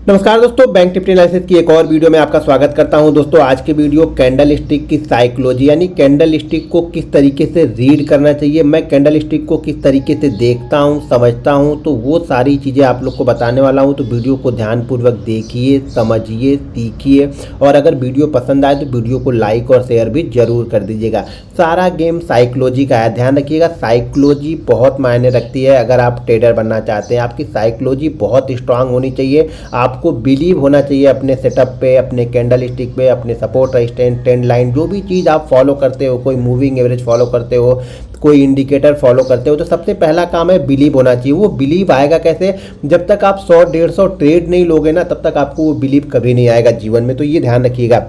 नमस्कार दोस्तों, bank Nifty analysis की एक और वीडियो में आपका स्वागत करता हूं। दोस्तों आज की वीडियो कैंडल स्टिक की साइकोलॉजी यानी कैंडल स्टिक को किस तरीके से रीड करना चाहिए, मैं कैंडल स्टिक को किस तरीके से देखता हूं, समझता हूं, तो वो सारी चीज़ें आप लोग को बताने वाला हूं। तो वीडियो को ध्यानपूर्वक देखिए, समझिए, सीखिए और अगर वीडियो पसंद आए तो वीडियो को लाइक और शेयर भी जरूर कर दीजिएगा। सारा गेम साइकोलॉजी का है, ध्यान रखिएगा। साइकोलॉजी बहुत मायने रखती है। अगर आप ट्रेडर बनना चाहते हैं, आपकी साइकोलॉजी बहुत स्ट्रांग होनी चाहिए। आपको बिलीव होना चाहिए अपने सेटअप पे, अपने कैंडल स्टिक पे, अपने सपोर्ट रेजिस्टेंस ट्रेंड लाइन, जो भी चीज़ आप फॉलो करते हो, कोई मूविंग एवरेज फॉलो करते हो, कोई इंडिकेटर फॉलो करते हो, तो सबसे पहला काम है बिलीव होना चाहिए। वो बिलीव आएगा कैसे? जब तक आप 100-150 ट्रेड नहीं लोगे ना, तब तक आपको वो बिलीव कभी नहीं आएगा जीवन में। तो ये ध्यान रखिएगा।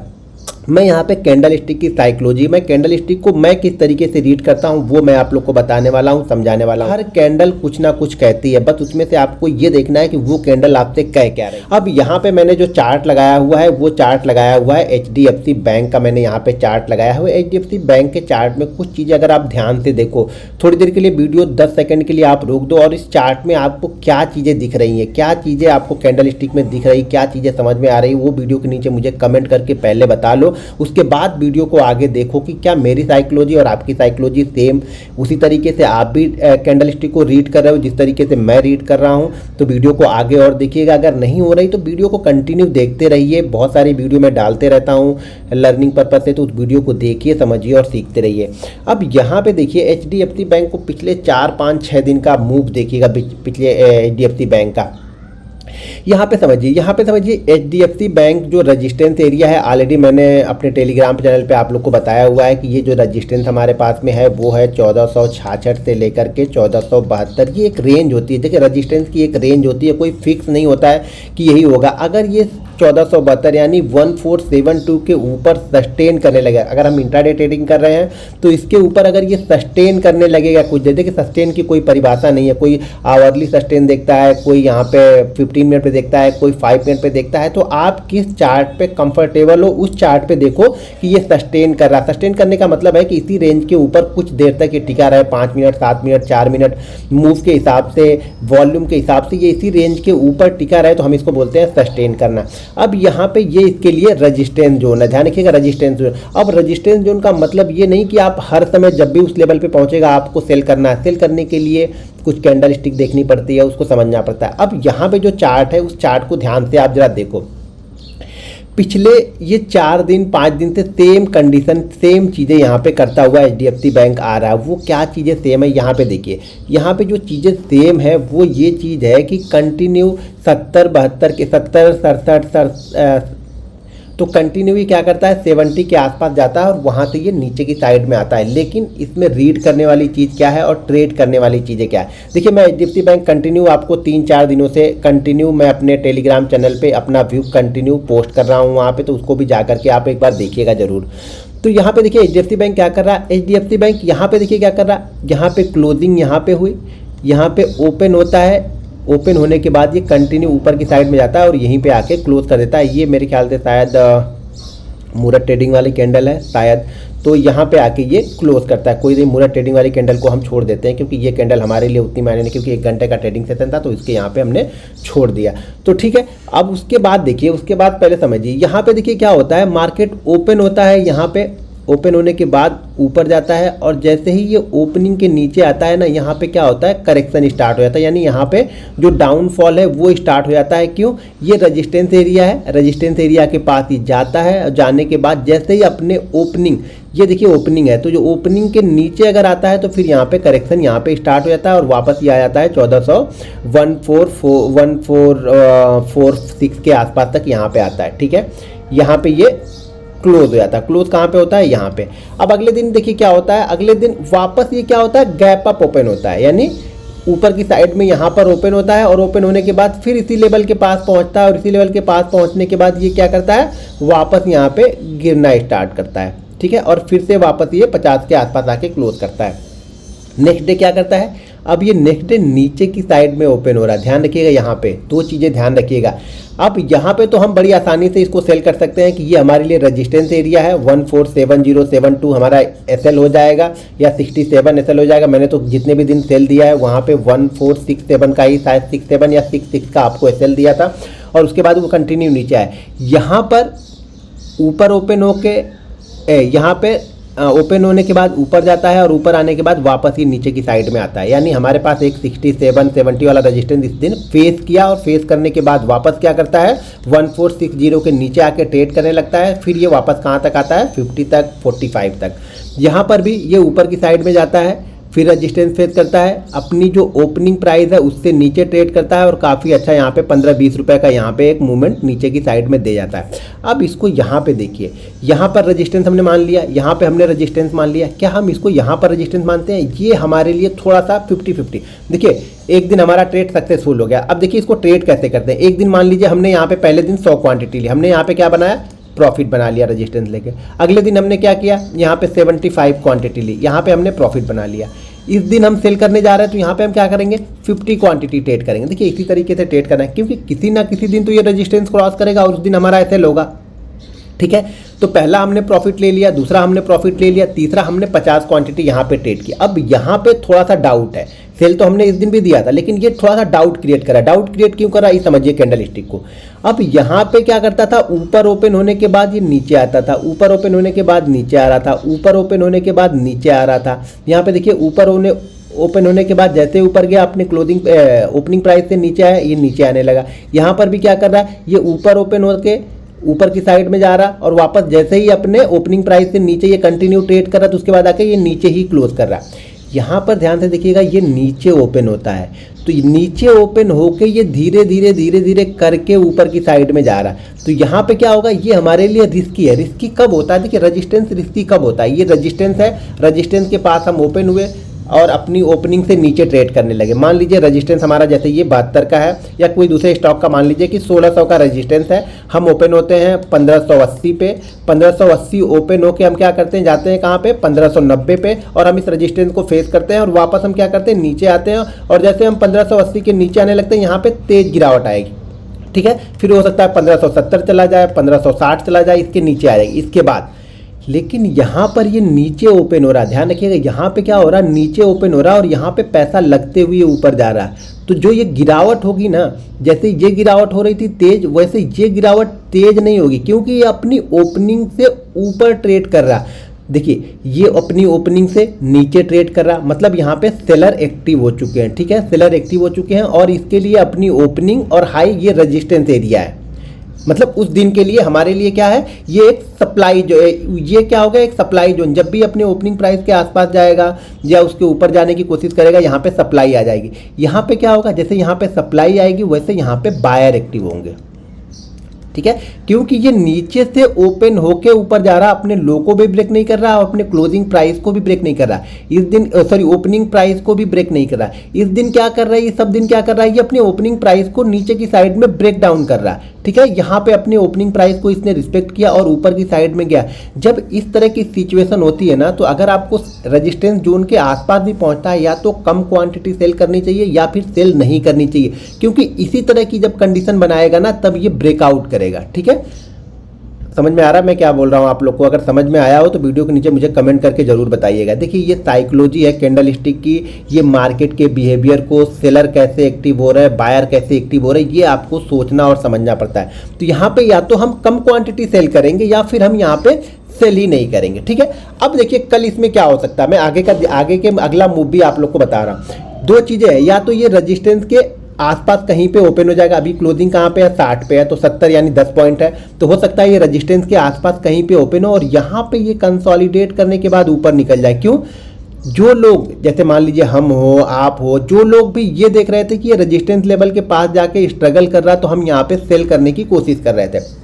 मैं यहाँ पे कैंडल स्टिक की साइकोलॉजी, मैं कैंडल स्टिक को मैं किस तरीके से रीड करता हूँ वो मैं आप लोग को बताने वाला हूँ, समझाने वाला हूँ। हर कैंडल कुछ ना कुछ कहती है, बस उसमें से आपको ये देखना है कि वो कैंडल आपसे कह क्या रही है। अब यहाँ पे मैंने जो चार्ट लगाया हुआ है वो चार्ट लगाया हुआ है HDFC बैंक का। मैंने यहाँ पे चार्ट लगाया हुआ है HDFC बैंक के चार्ट में कुछ चीज़ें अगर आप ध्यान से देखो, थोड़ी देर के लिए वीडियो 10 सेकंड के लिए आप रोक दो और इस चार्ट में आपको क्या चीज़ें दिख रही हैं, क्या चीज़ें आपको कैंडल स्टिक में दिख रही, क्या चीज़ें समझ में आ रही, वो वीडियो के नीचे मुझे कमेंट करके पहले बता लो। उसके बाद वीडियो को आगे देखो कि क्या मेरी साइकोलॉजी और आपकी साइकोलॉजी सेम उसी तरीके से आप भी कैंडल स्टिक को रीड कर रहे हो जिस तरीके से मैं रीड कर रहा हूं। तो वीडियो को आगे और देखिएगा। अगर नहीं हो रही तो वीडियो को कंटिन्यू देखते रहिए। बहुत सारी वीडियो मैं डालते रहता हूं लर्निंग पर्पज से, तो उस वीडियो को देखिए, समझिए और सीखते रहिए। अब यहाँ पे देखिए HDFC बैंक को पिछले 4-5-6 दिन का मूव देखिएगा, पिछले HDFC बैंक का। यहाँ पे समझिए HDFC बैंक जो रजिस्टेंस एरिया है, ऑलरेडी मैंने अपने टेलीग्राम चैनल पे आप लोग को बताया हुआ है कि ये जो रजिस्टेंस हमारे पास में है वो है 1466 से लेकर के 1472। ये एक रेंज होती है। देखिए रजिस्टेंस की एक रेंज होती है, कोई फिक्स नहीं होता है कि यही होगा। अगर ये 1472 यानी 1472 के ऊपर सस्टेन करने लगेगा, अगर हम इंट्राडे ट्रेडिंग कर रहे हैं तो इसके ऊपर अगर ये सस्टेन करने लगेगा कुछ देर, देखिए सस्टेन की कोई परिभाषा नहीं है। कोई आवरली सस्टेन देखता है, कोई यहाँ पे 15 मिनट पे देखता है, कोई 5 मिनट पे देखता है। तो आप किस चार्ट पे कंफर्टेबल हो उस चार्ट पे देखो कि ये सस्टेन कर रहा है। सस्टेन करने का मतलब है कि इसी रेंज के ऊपर कुछ देर तक ये टिका रहे, 5 मिनट, 7 मिनट, 4 मिनट, मूव के हिसाब से, वॉल्यूम के हिसाब से ये इसी रेंज के ऊपर टिका रहे, तो हम इसको बोलते हैं सस्टेन करना। अब यहाँ पे ये इसके लिए रेजिस्टेंस जोन है, ध्यान रखिएगा रेजिस्टेंस जोन। अब रेजिस्टेंस जोन का मतलब ये नहीं कि आप हर समय जब भी उस लेवल पे पहुंचेगा आपको सेल करना है। सेल करने के लिए कुछ कैंडल स्टिक देखनी पड़ती है, उसको समझना पड़ता है। अब यहाँ पे जो चार्ट है उस चार्ट को ध्यान से आप जरा देखो। पिछले ये 4 दिन 5 दिन से सेम कंडीशन, सेम चीज़ें यहाँ पे करता हुआ HDFC बैंक आ रहा है। वो क्या चीज़ें सेम है यहाँ पे देखिए। यहाँ पे जो चीज़ें सेम है वो ये चीज़ है कि कंटिन्यू 70-72 के 70-67 तो कंटिन्यू ही क्या करता है 70 के आसपास जाता है और वहाँ से ये नीचे की साइड में आता है। लेकिन इसमें रीड करने वाली चीज़ क्या है और ट्रेड करने वाली चीज़ें क्या है? देखिए मैं HDFC बैंक कंटिन्यू आपको 3-4 दिनों से कंटिन्यू मैं अपने टेलीग्राम चैनल पे अपना व्यू कंटिन्यू पोस्ट कर रहा हूँ वहाँ पे, तो उसको भी जा करके आप एक बार देखिएगा ज़रूर। तो यहाँ पे देखिए HDFC बैंक क्या कर रहा है। HDFC बैंक यहाँ पे देखिए क्या कर रहा है। यहाँ पे क्लोजिंग यहाँ पे हुई, यहाँ पे ओपन होता है, ओपन होने के बाद ये कंटिन्यू ऊपर की साइड में जाता है और यहीं पे आके क्लोज कर देता है। ये मेरे ख्याल से शायद मूरत ट्रेडिंग वाली कैंडल है शायद, तो यहाँ पे आके ये क्लोज करता है। कोई नहीं, मूरत ट्रेडिंग वाली कैंडल को हम छोड़ देते हैं क्योंकि ये कैंडल हमारे लिए उतनी मायने नहीं, क्योंकि 1 घंटे का ट्रेडिंग सेशन था तो इसके यहाँ पे हमने छोड़ दिया। तो ठीक है, अब उसके बाद देखिए, उसके बाद पहले समझिए यहाँ पे देखिए क्या होता है। मार्केट ओपन होता है, यहाँ पे ओपन होने के बाद ऊपर जाता है और जैसे ही ये ओपनिंग के नीचे आता है ना, यहाँ पे क्या होता है करेक्शन स्टार्ट हो जाता है। यानी यहाँ पे जो डाउनफॉल है वो स्टार्ट हो जाता है। क्यों? ये रेजिस्टेंस एरिया है, रेजिस्टेंस एरिया के पास ही जाता है और जाने के बाद जैसे ही अपने ओपनिंग, ये देखिए ओपनिंग है, तो जो ओपनिंग के नीचे अगर आता है तो फिर यहाँ पे करेक्शन यहाँ पे स्टार्ट हो जाता है और वापस ये आ जाता है 1446 के आसपास तक यहाँ पे आता है। ठीक है, यहाँ पे ये क्लोज हो जाता है। क्लोज कहाँ पे होता है? यहाँ पे। अब अगले दिन देखिए क्या होता है। अगले दिन वापस ये क्या होता है, गैप अप ओपन होता है, यानी ऊपर की साइड में यहाँ पर ओपन होता है और ओपन होने के बाद फिर इसी लेवल के पास पहुँचता है और इसी लेवल के पास पहुँचने के बाद ये क्या करता है, वापस यहाँ पे गिरना स्टार्ट करता है। ठीक है, और फिर से वापस ये 50 के आसपास आके क्लोज करता है। नेक्स्ट डे क्या करता है, अब ये नेक्स्ट डे नीचे की साइड में ओपन हो रहा है। ध्यान रखिएगा, यहाँ पे 2 चीज़ें ध्यान रखिएगा। अब यहाँ पे तो हम बड़ी आसानी से इसको सेल कर सकते हैं कि ये हमारे लिए रेजिस्टेंस एरिया है, 147072 हमारा एसएल हो जाएगा या 67 एसएल हो जाएगा। मैंने तो जितने भी दिन सेल दिया है वहाँ पे 1467 का ही शायद 67 या 66 का आपको एसएल दिया था। और उसके बाद वो कंटिन्यू नीचे आए। यहाँ पर ऊपर ओपन होके यहाँ पे ओपन होने के बाद ऊपर जाता है और ऊपर आने के बाद वापस ही नीचे की साइड में आता है। यानी हमारे पास एक 67-70 वाला रेजिस्टेंस इस दिन फेस किया और फेस करने के बाद वापस क्या करता है 1460 के नीचे आके ट्रेड करने लगता है। फिर ये वापस कहाँ तक आता है 50 तक 45 तक। यहाँ पर भी ये ऊपर की साइड में जाता है, फिर रेजिस्टेंस फेस करता है, अपनी जो ओपनिंग प्राइस है उससे नीचे ट्रेड करता है और काफ़ी अच्छा यहाँ पे 15-20 रुपए का यहाँ पे एक मूवमेंट नीचे की साइड में दे जाता है। अब इसको यहाँ पे देखिए, यहाँ पर रेजिस्टेंस हमने मान लिया, यहाँ पे हमने रेजिस्टेंस मान लिया। क्या हम इसको यहाँ पर रेजिस्टेंस मानते हैं? ये हमारे लिए थोड़ा सा 50-50। देखिए एक दिन हमारा ट्रेड सक्सेसफुल हो गया। अब देखिए इसको ट्रेड कैसे करते हैं। एक दिन मान लीजिए हमने यहाँ पे पहले दिन 100 क्वांटिटी ली, हमने यहाँ पे क्या बनाया प्रॉफिट बना लिया रेजिस्टेंस लेके। अगले दिन हमने क्या किया, यहाँ पे 75 क्वांटिटी ली, यहाँ पे हमने प्रॉफिट बना लिया। इस दिन हम सेल करने जा रहे हैं तो यहाँ पे हम क्या करेंगे 50 क्वांटिटी ट्रेड करेंगे। देखिए इसी तरीके से ट्रेड करना है, क्योंकि किसी ना किसी दिन तो ये रेजिस्टेंस क्रॉस करेगा और उस दिन हमारा सेल होगा। ठीक है, तो पहला हमने प्रॉफिट ले लिया, दूसरा हमने प्रॉफिट ले लिया, तीसरा हमने 50 क्वांटिटी यहाँ पे ट्रेड की। अब यहाँ पे थोड़ा सा डाउट है, सेल तो हमने इस दिन भी दिया था लेकिन ये थोड़ा सा डाउट क्रिएट करा। डाउट क्रिएट क्यों करा ये समझिए कैंडल स्टिक को। अब यहाँ पे क्या करता था, ऊपर ओपन होने के बाद ये नीचे आता था, ऊपर ओपन होने के बाद नीचे आ रहा था, ऊपर ओपन होने के बाद नीचे आ रहा था। यहाँ पे देखिए ऊपर ओपन होने के बाद जैसे ऊपर गया अपने क्लोजिंग ओपनिंग प्राइस से नीचे आया, ये नीचे आने लगा। यहाँ पर भी क्या कर रहा है, ये ऊपर ओपन होके ऊपर की साइड में जा रहा और वापस जैसे ही अपने ओपनिंग प्राइस से नीचे ये कंटिन्यू ट्रेड कर रहा तो उसके बाद आके ये नीचे ही क्लोज कर रहा। यहाँ पर ध्यान से देखिएगा, ये नीचे ओपन होता है तो नीचे ओपन होके ये धीरे धीरे करके ऊपर की साइड में जा रहा। तो यहाँ पे क्या होगा, ये हमारे लिए रिस्की है। रिस्की कब होता है, देखिए रेजिस्टेंस रिस्की कब होता है। ये रेजिस्टेंस है, रेजिस्टेंस के पास हम ओपन हुए और अपनी ओपनिंग से नीचे ट्रेड करने लगे। मान लीजिए रेजिस्टेंस हमारा जैसे ये 72 का है या कोई दूसरे स्टॉक का मान लीजिए कि 1600 का रेजिस्टेंस है। हम ओपन होते हैं 1580 पे, 1580 ओपन होके हम क्या करते हैं, जाते हैं कहाँ पे 1590 पे और हम इस रेजिस्टेंस को फेस करते हैं और वापस हम क्या करते हैं नीचे आते हैं। और जैसे हम 1580 के नीचे आने लगते हैं यहाँ पे तेज गिरावट आएगी। ठीक है, फिर हो सकता है 1570 चला जाए, 1560 चला जाए, इसके नीचे आ जाएगी इसके बाद। लेकिन यहाँ पर ये नीचे ओपन हो रहा है, ध्यान रखिएगा यहाँ पे क्या हो रहा है, नीचे ओपन हो रहा है और यहाँ पे पैसा लगते हुए ऊपर जा रहा है। तो जो ये गिरावट होगी ना, जैसे ये गिरावट हो रही थी तेज, वैसे ये गिरावट तेज नहीं होगी क्योंकि ये अपनी ओपनिंग से ऊपर ट्रेड कर रहा। देखिए ये अपनी ओपनिंग से नीचे ट्रेड कर रहा, मतलब यहाँ पे सेलर एक्टिव हो चुके हैं। ठीक है, सेलर एक्टिव हो चुके हैं और इसके लिए अपनी ओपनिंग और हाई ये रेजिस्टेंस एरिया है। मतलब उस दिन के लिए हमारे लिए क्या है, ये एक सप्लाई जो है, ये क्या होगा एक सप्लाई जोन। जब भी अपने ओपनिंग प्राइस के आसपास जाएगा या उसके ऊपर जाने की कोशिश करेगा, यहाँ पे सप्लाई आ जाएगी। यहाँ पे क्या होगा, जैसे यहाँ पे सप्लाई आएगी वैसे यहाँ पे बायर एक्टिव होंगे। ठीक है, क्योंकि ये नीचे से ओपन होके ऊपर जा रहा, अपने लो को भी ब्रेक नहीं कर रहा और अपने क्लोजिंग प्राइस को भी ब्रेक नहीं कर रहा। इस दिन ओपनिंग प्राइस को भी ब्रेक नहीं कर रहा। इस दिन क्या कर रहा है, ये सब दिन क्या कर रहा है, ये अपने ओपनिंग प्राइस को नीचे की साइड में ब्रेक डाउन कर रहा है। ठीक है, यहाँ पे अपने ओपनिंग प्राइस को इसने रिस्पेक्ट किया और ऊपर की साइड में गया। जब इस तरह की सिचुएशन होती है ना, तो अगर आपको रेजिस्टेंस जोन के आसपास भी पहुंचता है, या तो कम क्वांटिटी सेल करनी चाहिए या फिर सेल नहीं करनी चाहिए, क्योंकि इसी तरह की जब कंडीशन बनाएगा ना तब ये ब्रेकआउट करेगा। ठीक है, समझ में आ रहा है मैं क्या बोल रहा हूँ आप लोग को? अगर समझ में आया हो तो वीडियो के नीचे मुझे कमेंट करके जरूर बताइएगा। देखिए ये साइकोलॉजी है कैंडल स्टिक की, ये मार्केट के बिहेवियर को, सेलर कैसे एक्टिव हो रहा है, बायर कैसे एक्टिव हो रहा है, ये आपको सोचना और समझना पड़ता है। तो यहाँ पे या तो हम कम क्वांटिटी सेल करेंगे या फिर हम यहाँ पे सेल ही नहीं करेंगे। ठीक है, अब देखिए कल इसमें क्या हो सकता है, मैं आगे के अगला मूव भी आप लोग को बता रहा हूँ। दो चीज़ें हैं, या तो ये रजिस्टेंस के आसपास कहीं पे ओपन हो जाएगा। अभी क्लोजिंग कहाँ पे है 60 पे है, तो 70 यानी 10 पॉइंट है, तो हो सकता है ये रेजिस्टेंस के आसपास कहीं पे ओपन हो और यहाँ पे ये कंसोलिडेट करने के बाद ऊपर निकल जाए। क्यों? जो लोग जैसे मान लीजिए हम हो, आप हो, जो लोग भी ये देख रहे थे कि ये रेजिस्टेंस लेवल के पास जाके स्ट्रगल कर रहा, तो हम यहाँ पे सेल करने की कोशिश कर रहे थे।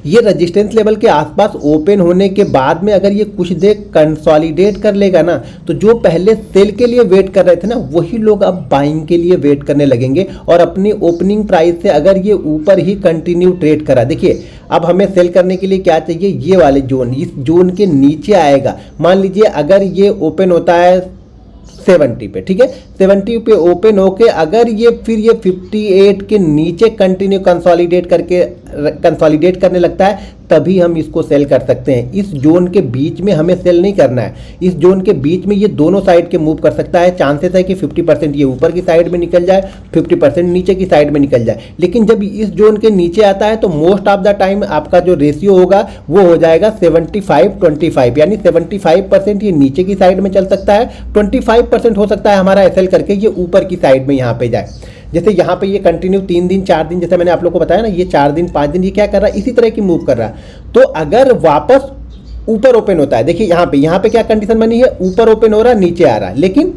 ये रेजिस्टेंस लेवल के आसपास ओपन होने के बाद में अगर ये कुछ देर कंसोलिडेट कर लेगा ना, तो जो पहले सेल के लिए वेट कर रहे थे ना, वही लोग अब बाइंग के लिए वेट करने लगेंगे और अपनी ओपनिंग प्राइस से अगर ये ऊपर ही कंटिन्यू ट्रेड करा। देखिए अब हमें सेल करने के लिए क्या चाहिए, ये वाले जोन, इस जोन के नीचे आएगा। मान लीजिए अगर ये ओपन होता है 70 पे, ठीक है, 70 पे ओपन होके अगर ये फिर ये 58 के नीचे कंटिन्यू कंसोलिडेट करने लगता है, तभी हम इसको सेल कर सकते हैं। इस जोन के बीच में हमें सेल नहीं करना है। इस जोन के बीच में ये दोनों साइड के मूव कर सकता है। चांसेस है कि 50% ये ऊपर की साइड में निकल जाए, 50% नीचे की साइड में निकल जाए। लेकिन जब इस जोन के नीचे आता है तो मोस्ट ऑफ द टाइम आपका जो रेशियो होगा वो हो जाएगा 75-25, यानी 75% ये नीचे की साइड में चल सकता है, 25% हो सकता है हमारा एसएल करके ये ऊपर की साइड में यहाँ पे जाए। जैसे यहाँ पे ये कंटिन्यू 3 दिन 4 दिन, जैसे मैंने आप लोग को बताया ना, ये 4 दिन 5 दिन ये क्या कर रहा है, इसी तरह की मूव कर रहा है। तो अगर वापस ऊपर ओपन होता है, देखिए यहाँ पे क्या कंडीशन बनी है, ऊपर ओपन हो रहा है, नीचे आ रहा है। लेकिन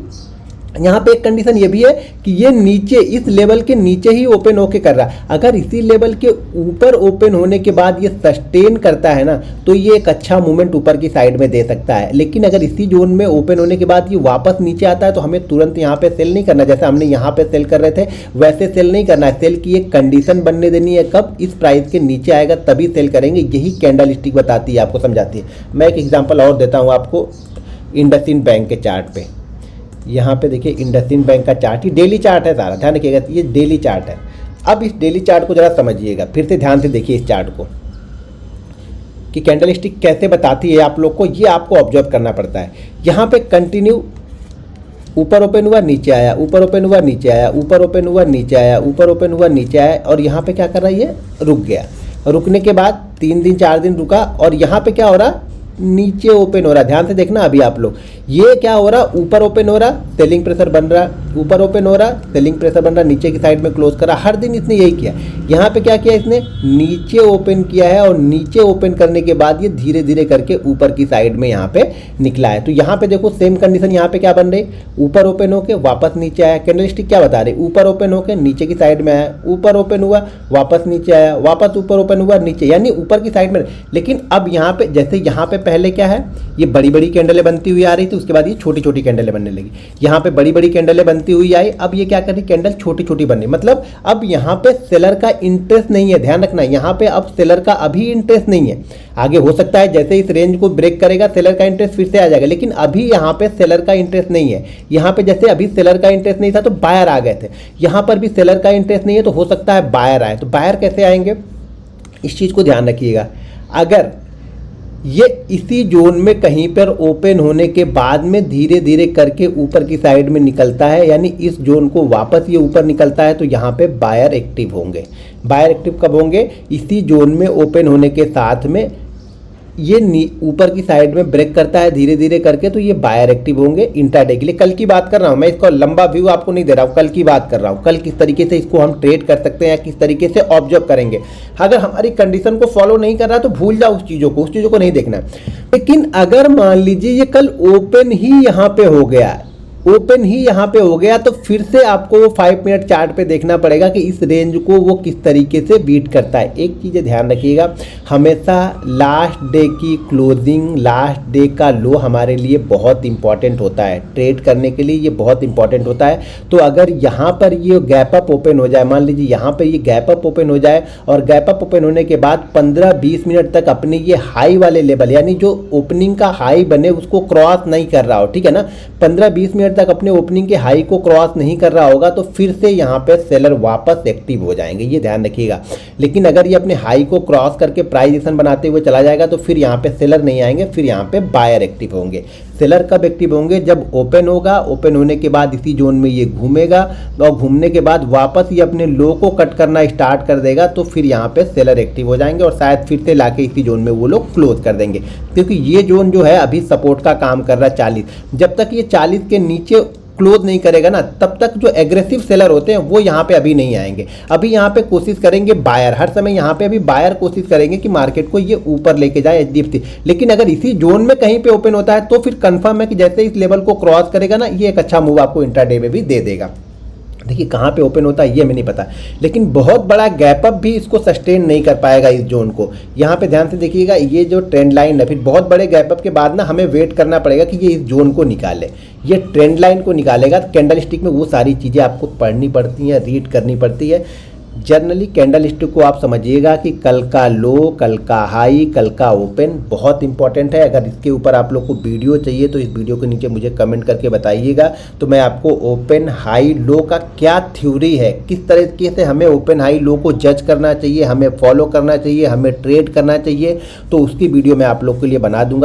यहाँ पे एक कंडीशन ये भी है कि ये नीचे, इस लेवल के नीचे ही ओपन होके कर रहा है। अगर इसी लेवल के ऊपर ओपन होने के बाद ये सस्टेन करता है ना, तो ये एक अच्छा मूवमेंट ऊपर की साइड में दे सकता है। लेकिन अगर इसी जोन में ओपन होने के बाद ये वापस नीचे आता है तो हमें तुरंत यहाँ पे सेल नहीं करना। जैसे हमने यहाँ पे सेल कर रहे थे वैसे सेल नहीं करना है। सेल की एक कंडीशन बनने देनी है, कब इस प्राइस के नीचे आएगा तभी सेल करेंगे। यही कैंडल स्टिक बताती है, आपको समझाती है। मैं एक एग्जाम्पल और देता हूँ आपको इंडसइंड बैंक के चार्ट पे। यहाँ पे देखिए इंडसइंड बैंक का चार्ट, ही डेली चार्ट है सारा, ध्यान रखिएगा, ये डेली चार्ट है। अब इस डेली चार्ट को जरा समझिएगा, फिर से ध्यान से देखिए इस चार्ट को कि कैंडल स्टिक कैसे बताती है आप लोग को, ये आपको ऑब्जर्व करना पड़ता है। यहाँ पे कंटिन्यू ऊपर ओपन हुआ, नीचे आया, ऊपर ओपन हुआ, नीचे आया, ऊपर ओपन हुआ, नीचे आया, ऊपर ओपन हुआ, नीचे आया, और यहाँ पे क्या कर रहा है, ये रुक गया। रुकने के बाद 3 दिन 4 दिन रुका और यहाँ पे क्या हो रहा, नीचे ओपन हो रहा है। ध्यान से देखना अभी आप लोग, ये क्या हो रहा, ऊपर ओपन हो रहा, सेलिंग प्रेशर बन रहा, ऊपर ओपन हो रहा, सेलिंग प्रेशर बन रहा, नीचे की साइड में क्लोज करा। हर दिन इसने यही किया। यहाँ पे क्या किया इसने, नीचे ओपन किया है और नीचे ओपन करने के बाद ये धीरे धीरे करके ऊपर की साइड में यहाँ पे निकला है। तो यहाँ पे देखो सेम कंडीशन यहाँ पे क्या बन रही, ऊपर ओपन होके वापस नीचे आया। कैंडल स्टिक क्या बता रही, ऊपर ओपन होके नीचे की साइड में आया, ऊपर ओपन हुआ, वापस नीचे आया, वापस ऊपर ओपन हुआ, नीचे, यानी ऊपर की साइड में। लेकिन अब यहाँ पे, जैसे यहाँ पे पहले क्या है, ये बड़ी बड़ी कैंडलें बनती हुई आ रही थी, उसके बाद ये छोटी छोटी कैंडलें बनने लगी। यहाँ पे बड़ी बड़ी कैंडलें बनती हुई आई, अब ये क्या कर रही, कैंडल छोटी छोटी बन रही। मतलब अब यहाँ पे सेलर का इंटरेस्ट नहीं है, ध्यान रखना, यहाँ पे अब सेलर का अभी इंटरेस्ट नहीं है। आगे हो सकता है जैसे इस रेंज को ब्रेक करेगा सेलर का इंटरेस्ट फिर से आ जाएगा, लेकिन अभी यहाँ पे सेलर का इंटरेस्ट नहीं है। यहाँ पे जैसे अभी सेलर का इंटरेस्ट नहीं था तो बायर आ गए थे, यहाँ पर भी सेलर का इंटरेस्ट नहीं है तो हो सकता है बायर आए। तो बायर कैसे आएंगे, इस चीज़ को ध्यान रखिएगा। अगर ये इसी जोन में कहीं पर ओपन होने के बाद में धीरे धीरे करके ऊपर की साइड में निकलता है, यानी इस जोन को वापस ये ऊपर निकलता है, तो यहाँ पे बायर एक्टिव होंगे। बायर एक्टिव कब होंगे, इसी जोन में ओपन होने के साथ में ये ऊपर की साइड में ब्रेक करता है धीरे धीरे करके, तो ये बायर एक्टिव होंगे इंट्राडे के लिए। कल की बात कर रहा हूँ मैं, इसको लंबा व्यू आपको नहीं दे रहा हूँ, कल की बात कर रहा हूँ। कल किस तरीके से इसको हम ट्रेड कर सकते हैं, किस तरीके से ऑब्जर्व करेंगे। अगर हमारी कंडीशन को फॉलो नहीं कर रहा तो भूल जाओ उस चीज़ों को नहीं देखना। लेकिन अगर मान लीजिए ये कल ओपन ही यहाँ पे हो गया, ओपन ही यहाँ पे हो गया, तो फिर से आपको वो 5 मिनट चार्ट पे देखना पड़ेगा कि इस रेंज को वो किस तरीके से बीट करता है। एक चीज़ ध्यान रखिएगा, हमेशा लास्ट डे की क्लोजिंग, लास्ट डे का लो हमारे लिए बहुत इंपॉर्टेंट होता है, ट्रेड करने के लिए ये बहुत इंपॉर्टेंट होता है। तो अगर यहाँ पर ये गैप अप ओपन हो जाए, मान लीजिए यहाँ पर ये गैप अप ओपन हो जाए और गैप अप ओपन होने के बाद 15-20 मिनट तक अपने ये हाई वाले लेवल, यानी जो ओपनिंग का हाई बने उसको क्रॉस नहीं कर रहा हो, ठीक है ना, 15-20 मिनट तक अपने ओपनिंग के हाई को क्रॉस नहीं कर रहा होगा, तो फिर से यहाँ पे सेलर वापस एक्टिव हो जाएंगे, ये ध्यान रखिएगा। लेकिन अगर ये अपने हाई को क्रॉस करके प्राइस एक्शन बनाते हुए चला जाएगा तो फिर यहाँ पे सेलर नहीं आएंगे, फिर यहाँ पे बायर एक्टिव होंगे। सेलर कब एक्टिव होंगे, जब ओपन होगा, ओपन होने के बाद इसी जोन में ये घूमेगा और घूमने के बाद वापस ये अपने लो को कट करना स्टार्ट कर देगा, तो फिर यहाँ पे सेलर एक्टिव हो जाएंगे और शायद फिर से लाके इसी जोन में वो लोग क्लोज कर देंगे। क्योंकि ये जोन जो है अभी सपोर्ट का काम कर रहा है 40, जब तक ये 40 के नीचे क्लोज नहीं करेगा ना, तब तक जो एग्रेसिव सेलर होते हैं वो यहाँ पे अभी नहीं आएंगे। अभी यहाँ पे कोशिश करेंगे बायर, हर समय यहाँ पे अभी बायर कोशिश करेंगे कि मार्केट को ये ऊपर लेके जाए HDFC। लेकिन अगर इसी जोन में कहीं पे ओपन होता है तो फिर कंफर्म है कि जैसे इस लेवल को क्रॉस करेगा ना, ये एक अच्छा मूव आपको इंट्राडे में भी दे देगा। देखिए कहाँ पे ओपन होता है ये हमें नहीं पता, लेकिन बहुत बड़ा गैप अप भी इसको सस्टेन नहीं कर पाएगा इस जोन को। यहाँ पे ध्यान से देखिएगा, ये जो ट्रेंड लाइन है, फिर बहुत बड़े गैप अप के बाद ना हमें वेट करना पड़ेगा कि ये इस जोन को निकाले, ये ट्रेंड लाइन को निकालेगा। कैंडल स्टिक में वो सारी चीज़ें आपको पढ़नी पड़ती हैं, रीड करनी पड़ती है। जनरली कैंडल स्टिक को आप समझिएगा कि कल का लो, कल का हाई, कल का ओपन बहुत इंपॉर्टेंट है। अगर इसके ऊपर आप लोग को वीडियो चाहिए तो इस वीडियो के नीचे मुझे कमेंट करके बताइएगा, तो मैं आपको ओपन हाई लो का क्या थ्योरी है, किस तरीके से हमें ओपन हाई लो को जज करना चाहिए, हमें फॉलो करना चाहिए, हमें ट्रेड करना चाहिए, तो उसकी वीडियो मैं आप लोग के लिए बना दूंगा।